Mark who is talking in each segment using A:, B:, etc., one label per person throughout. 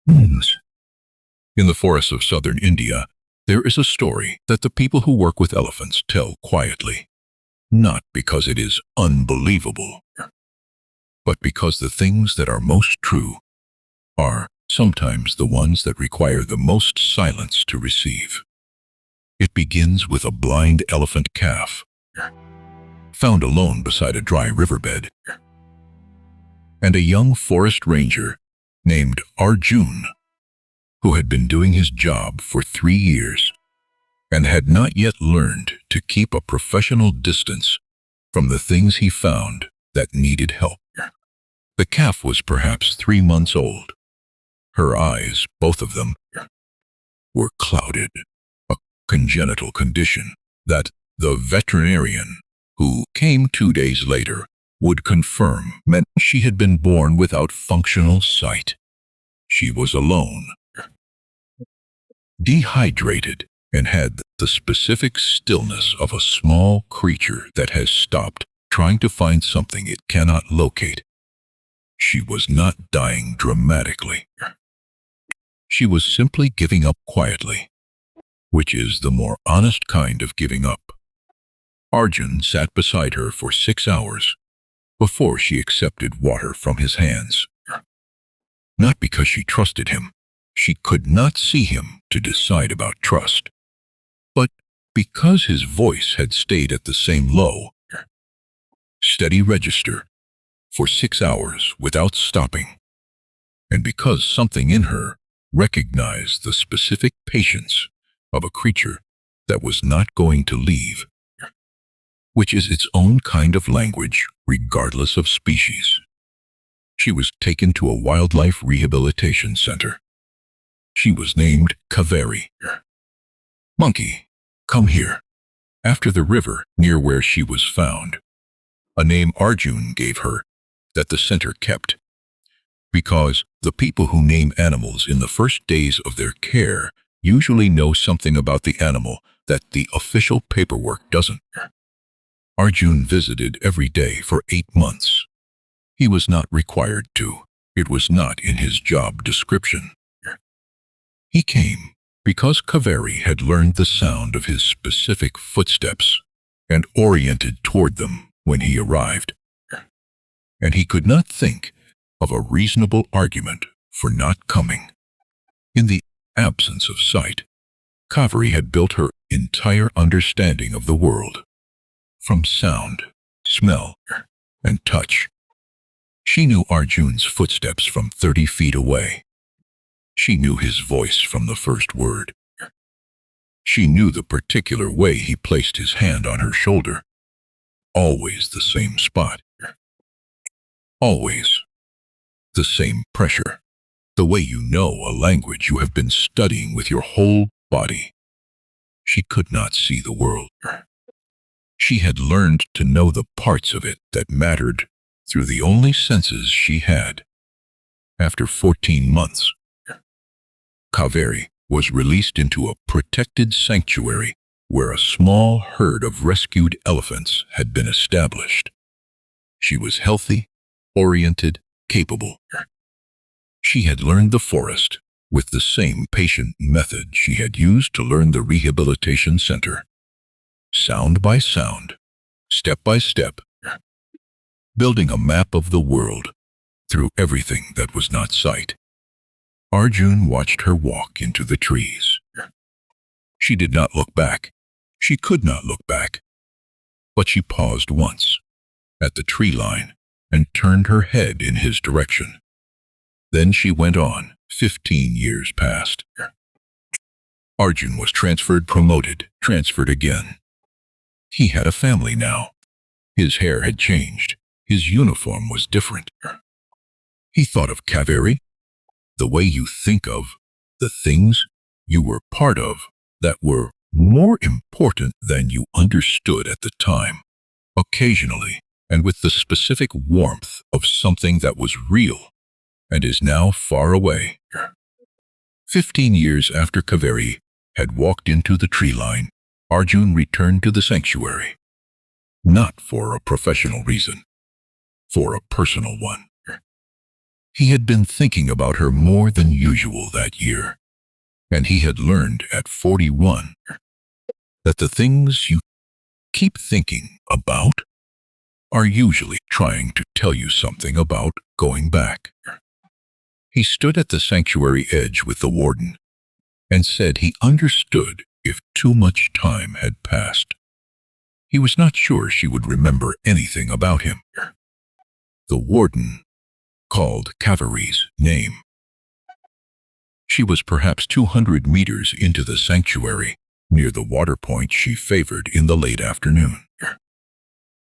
A: Moons. In the forests of southern India, there is a story that the people who work with elephants tell quietly, not because it is unbelievable, but because the things that are most true are sometimes the ones that require the most silence to receive. It begins with a blind elephant calf, found alone beside a dry riverbed, and a young forest ranger named Arjun, who had been doing his job for 3 years and had not yet learned to keep a professional distance from the things he found that needed help. The calf was perhaps 3 months old. Her eyes, both of them, were clouded, a congenital condition that the veterinarian, who came 2 days later, would confirm meant she had been born without functional sight. She was alone, dehydrated, and had the specific stillness of a small creature that has stopped trying to find something it cannot locate. She was not dying dramatically. She was simply giving up quietly, which is the more honest kind of giving up. Arjun sat beside her for 6 hours before she accepted water from his hands. Not because she trusted him. She could not see him to decide about trust, but because his voice had stayed at the same low, steady register for 6 hours without stopping, and because something in her recognized the specific patience of a creature that was not going to leave, which is its own kind of language regardless of species. She was taken to a wildlife rehabilitation center. She was named Kaveri. Monkey, come here. After the river near where she was found, a name Arjun gave her that the center kept, because the people who name animals in the first days of their care usually know something about the animal that the official paperwork doesn't. Arjun visited every day for 8 months. He was not required to. It was not in his job description. He came because Kaveri had learned the sound of his specific footsteps and oriented toward them when he arrived. And he could not think of a reasonable argument for not coming. In the absence of sight, Kaveri had built her entire understanding of the world, from sound, smell, and touch. She knew Arjun's footsteps from 30 feet away. She knew his voice from the first word. She knew the particular way he placed his hand on her shoulder. Always the same spot. Always the same pressure. The way you know a language you have been studying with your whole body. She could not see the world. She had learned to know the parts of it that mattered through the only senses she had. After 14 months, Kaveri was released into a protected sanctuary where a small herd of rescued elephants had been established. She was healthy, oriented, capable. She had learned the forest with the same patient method she had used to learn the rehabilitation center. Sound by sound, step by step, building a map of the world through everything that was not sight. Arjun watched her walk into the trees. She did not look back. She could not look back. But she paused once at the tree line and turned her head in his direction. Then she went on. 15 years passed. Arjun was transferred, promoted, transferred again. He had a family now. His hair had changed. His uniform was different. He thought of Kaveri, the way you think of the things you were part of that were more important than you understood at the time. Occasionally, and with the specific warmth of something that was real and is now far away. 15 years after Kaveri had walked into the tree line, Arjun returned to the sanctuary. Not for a professional reason, for a personal one. He had been thinking about her more than usual that year, and he had learned at 41 that the things you keep thinking about are usually trying to tell you something about going back. He stood at the sanctuary edge with the warden and said he understood if too much time had passed. He was not sure she would remember anything about him. The warden called Cavalry's name. She was perhaps 200 meters into the sanctuary, near the water point she favored in the late afternoon.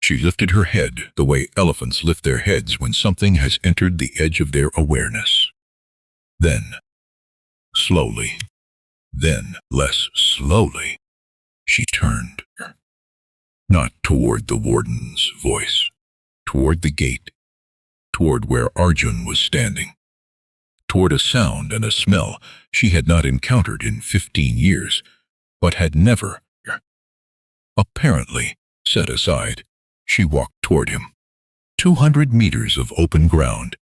A: She lifted her head the way elephants lift their heads when something has entered the edge of their awareness. Then, slowly, then less slowly, she turned. Not toward the warden's voice, toward the gate, toward where Arjun was standing, toward a sound and a smell she had not encountered in 15 years, but had never, apparently, set aside. She walked toward him. 200 meters of open ground,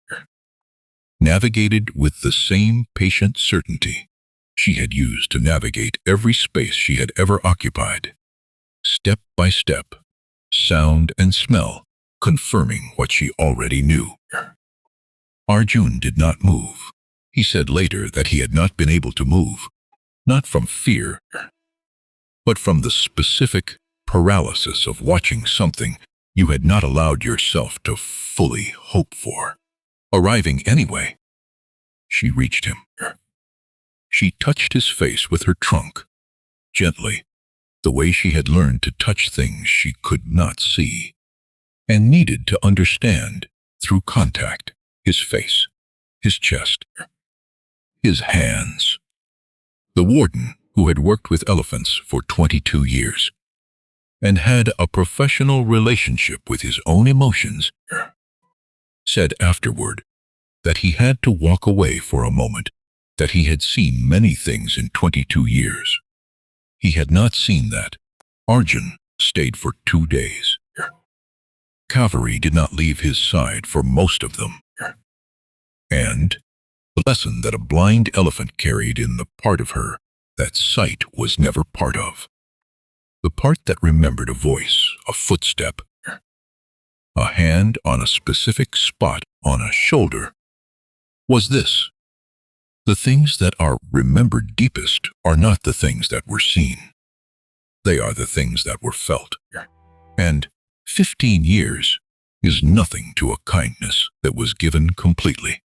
A: navigated with the same patient certainty she had used to navigate every space she had ever occupied. Step by step, sound and smell confirming what she already knew. Arjun did not move. He said later that he had not been able to move, not from fear, but from the specific paralysis of watching something you had not allowed yourself to fully hope for, arriving anyway. She reached him. She touched his face with her trunk, gently, the way she had learned to touch things she could not see, and needed to understand through contact: his face, his chest, his hands. The warden, who had worked with elephants for 22 years, and had a professional relationship with his own emotions, said afterward that he had to walk away for a moment, that he had seen many things in 22 years. He had not seen that. Arjun stayed for 2 days. Cavalry did not leave his side for most of them. And the lesson that a blind elephant carried in the part of her that sight was never part of, the part that remembered a voice, a footstep, a hand on a specific spot on a shoulder, was this: the things that are remembered deepest are not the things that were seen. They are the things that were felt. And 15 years is nothing to a kindness that was given completely.